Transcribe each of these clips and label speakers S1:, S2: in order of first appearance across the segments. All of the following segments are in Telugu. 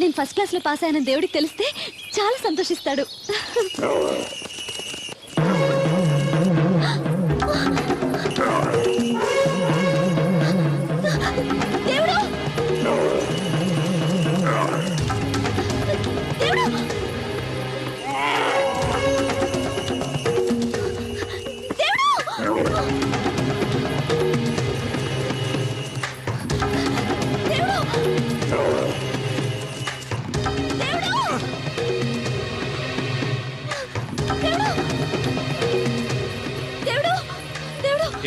S1: నేను ఫస్ట్ క్లాస్ లో పాస్ అయిన దేవుడికి తెలిస్తే చాలా సంతోషిస్తాడు. దేవుడు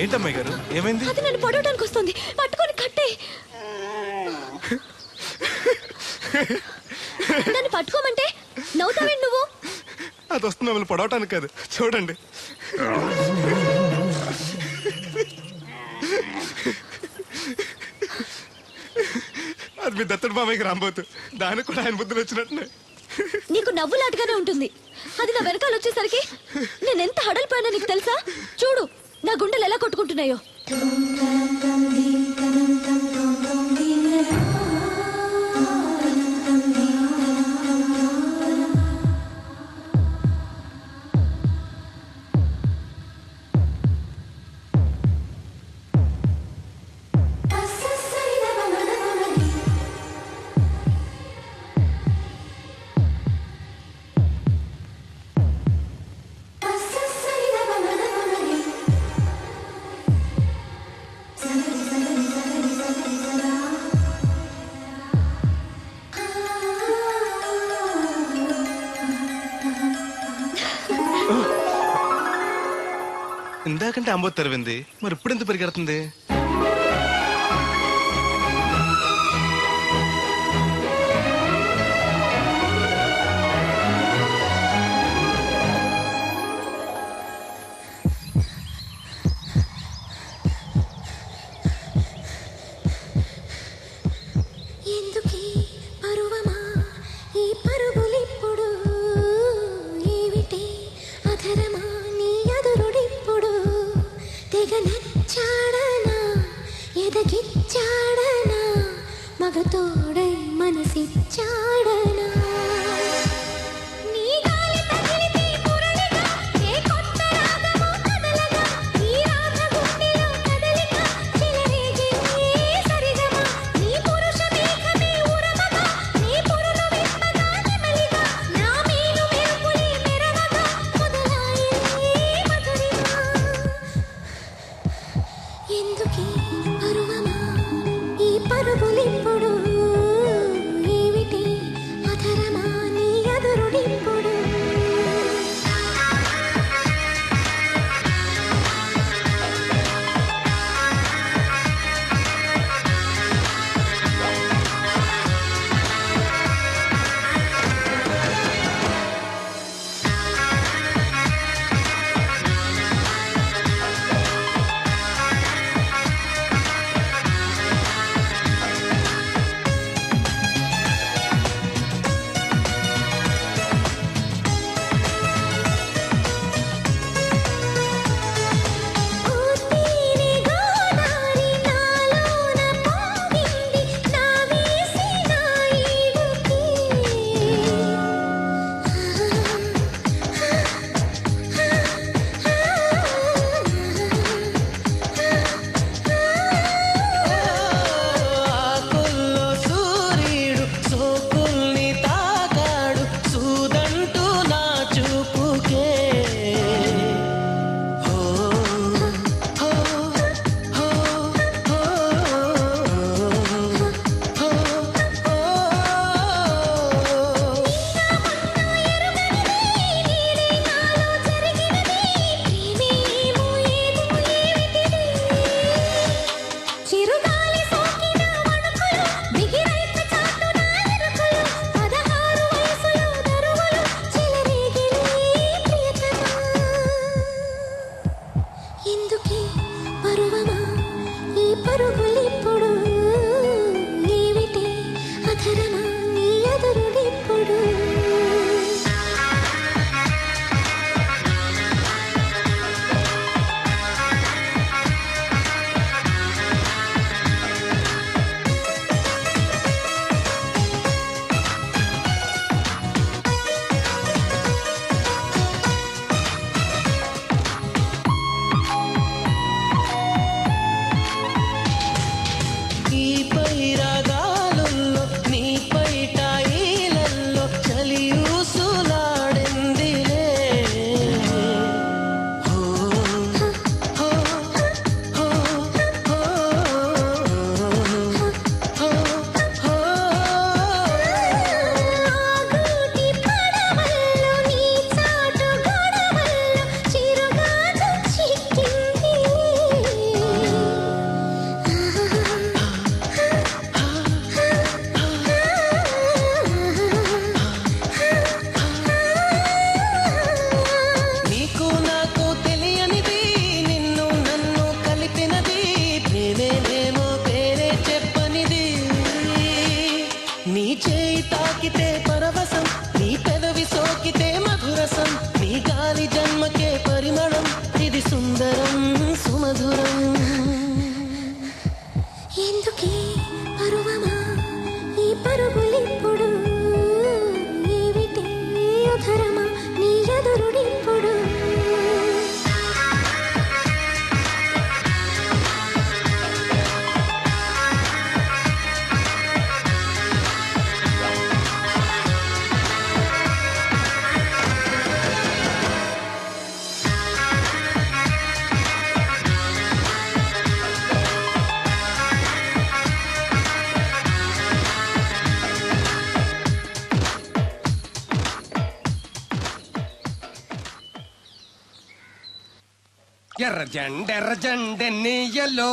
S2: ఏంటమ్మాయి గారు, ఏమైంది?
S1: అది నన్ను పొడవడానికి వస్తుంది, పట్టుకొని కట్టే. నన్ను పట్టుకోమంటే నవ్వుతావేంటి నువ్వు?
S2: అది వస్తుంది మిమ్మల్ని పొడవటానికి కాదు, చూడండి. అది మీ దత్తడు మామయ్యకి రాబోతు, దానికి కూడా ఆయన బుద్ధులు వచ్చినట్టునే.
S1: నీకు నవ్వులాటగానే ఉంటుంది. అది నా వెనకాల వచ్చేసరికి నేను ఎంత హడలిపోయానో నీకు తెలుసా? చూడు నా గుండెలు ఎలా కొట్టుకుంటున్నాయో.
S2: ఇందాకంటే అంబో తెరవింది, మరి ఇప్పుడు ఎంత పరిగెడుతుంది?
S3: మగతోడై మనసిచ్చాడనా పరుగులిప్పుడు ఏమిటి అధర
S4: నీ చేయి తాకితే పరవశం, నీ పెదవి సోకితే మధురసం, నీ గాలి జన్మకే పరిమళం, ఇది సుందరం సుమధురం.
S3: ఎందుకీ పరువమా ఈ పరుగులిప్పుడు, ఏమిటి అధరమా నీ ఎదురుడిప్పుడు.
S4: ఎర్ర జెండెన్నీయలో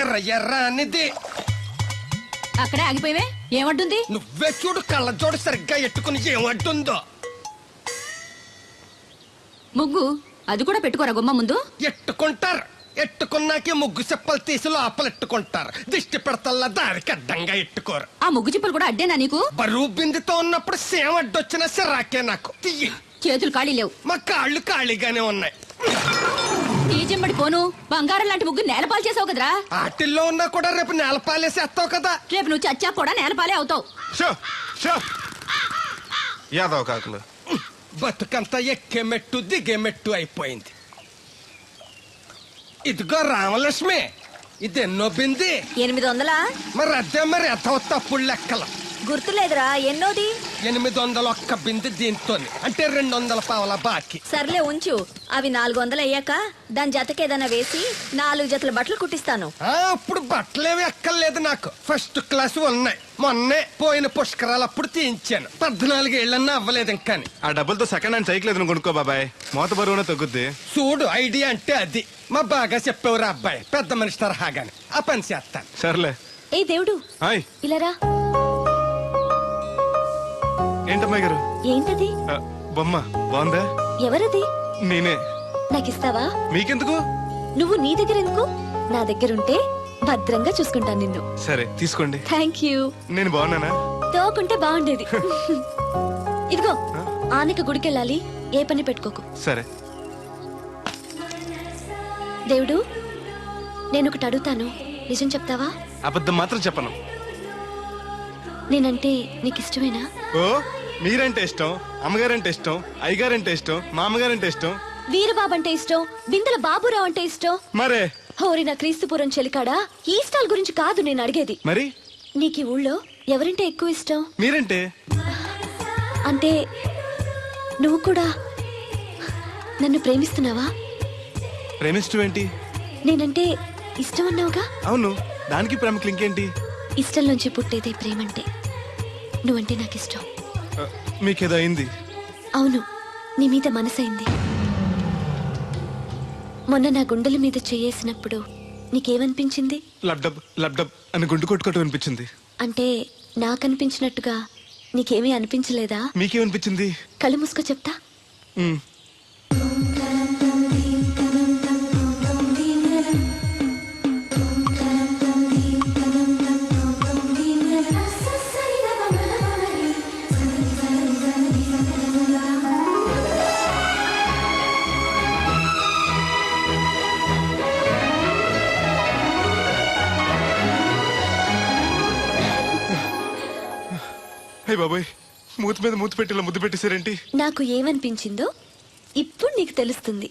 S4: ఎర్ర ఎర్రనిది.
S1: అక్కడే ఆగిపోయావే, ఏమంటుంది?
S4: నువ్వే చూడు, కళ్ళజోడు సరిగ్గా ఎట్టుకుని ఏమంటుందో.
S1: ముగ్గు అది కూడా పెట్టుకోరా గుమ్మ ముందు.
S4: ఎట్టుకుంటారు, ఎట్టుకున్నాకే ముగ్గు చెప్పలు తీసి లోపలెట్టుకుంటారు. దిష్టి పెడతల్లా దారికి అడ్డంగా ఎట్టుకోరు.
S1: ఆ ముగ్గు చిప్పలు కూడా అడ్డేనా నీకు?
S4: బరువు బిందుతో ఉన్నప్పుడు సేమ అడ్డొచ్చినా సిరాకే నాకు. తీయి.
S1: చేతులు ఖాళీ లేవు.
S4: మా కాళ్ళు ఖాళీగానే ఉన్నాయి.
S1: ఈ చెమ్మడి పోను బంగారం లాంటి ముగ్గు నేలపాలు చేసావు కదరా.
S4: ఆటిల్లో ఉన్నా కూడా రేపు నేలపాలేసేస్తావు కదా.
S1: రేపు నువ్వు చచ్చా కూడా నేలపాలే అవుతావు.
S2: షో షో యాదవ్ కాకులు.
S4: బతుకంతా ఎక్కే మెట్టు దిగే మెట్టు అయిపోయింది. ఇదిగో రామలక్ష్మి, ఇది ఎన్నో బింది?
S1: 800.
S4: మరి అదే మరి ఎథవ తప్పుడు లెక్కలు.
S1: గుర్తులేదురా ఎన్నోది?
S4: 801 బింది దీంతో, అంటే 200 పావల బాకీ.
S1: సర్లే ఉంచు, అవి 400 అయ్యాక దాని జతకేదైనా వేసి 4 జతల బట్టలు కుట్టిస్తాను.
S4: అప్పుడు బట్టలేవి ఎక్కర్లేదు నాకు, ఫస్ట్ క్లాస్ ఉన్నాయి. మొన్నే పోయిన పుష్కరాలు అప్పుడు తీయించాను. 14 ఏళ్ళన్నా అవ్వలేదు ఇంకా.
S2: ఆ డబ్బులతో సెకండ్ హ్యాండ్ సైకిల్ ఏదైనా కొనుక్కో బాబాయ్, మోత బరువునే తగ్గుద్ది.
S4: చూడు, ఐడియా అంటే అది. మా బాగా చెప్పేవారు అబ్బాయి, పెద్ద మనిషి తరహాగాని. ఆ పని చేస్తాను.
S2: సర్లే.
S1: ఏ దేవుడు,
S2: హాయ్.
S1: ఇలా రా.
S2: ఏంటమ్మాయి గారు?
S1: ఏంటది?
S2: బొమ్మ బాగుందా?
S1: ఎవరది?
S2: నేనే.
S1: నాకిస్తావా?
S2: మీకెందుకు?
S1: నువ్వు నీ దగ్గర ఎందుకు? నా దగ్గరుంటే భద్రంగా చూసుకుంటాను నిన్ను.
S2: సరే తీసుకోండి.
S1: Thank you.
S2: నేను బాగున్నానా?
S1: తోకుంటే బాగుండేది. ఇదిగో, ఆనక గుడికెళ్ళాలి, ఏ పని పెట్టుకోకు.
S2: సరే.
S1: దేవుడు, నేను ఒకటి అడుగుతాను, నిజం చెప్తావా?
S2: అబద్ధం మాత్రం చెప్పను.
S1: నేనంటే నీకు ఇష్టమేనా?
S2: ఓ, మీరంటే ఇష్టం, అమ్మగారంటే ఇష్టం, అయ్యగారంటే ఇష్టం, మామగారంటే ఇష్టం,
S1: వీరబాబు అంటే ఇష్టం, బిందెల బాబురావు అంటే ఇష్టం.
S2: మరే
S1: హోరి నా క్రీస్తుపురం చెలికాడా, ఈ స్టాల్ గురించి కాదు నేను అడిగేది.
S2: మరి
S1: నీకు ఈ ఊళ్ళో ఎవరంటే ఎక్కువ ఇష్టం?
S2: మీరంటే?
S1: అంటే నువ్వు కూడా నన్ను ప్రేమిస్తున్నావా?
S2: ప్రేమిష్టం ఏంటి?
S1: నేనంటే ఇష్టం అన్నావుగా.
S2: అవును, దానికి ప్రేమకి ఇంకేంటి?
S1: ఇష్టం నుంచి పుట్టేదే ప్రేమంటే. నువ్వంటే నాకు ఇష్టం.
S2: మీకేదో అయింది?
S1: అవును, నీ మీద మనసైంది. మొన్న నా గుండెల మీద చేయేసినప్పుడు నీకేమనిపించింది?
S2: లబ్డబ్ లబ్డబ్ అని గుండు కొట్టుకోవటం అనిపించింది.
S1: అంటే నాకనిపించినట్టుగా నీకేమీ అనిపించలేదా?
S2: మీకేమనిపించింది?
S1: కళ్ళు మూసుకో చెప్తా.
S2: బాబాయ్, మూతి మీద మూతి పెట్టేలా ముద్దు పెట్టేశారేంటి?
S1: నాకు ఏమనిపించిందో ఇప్పుడు నీకు తెలుస్తుంది.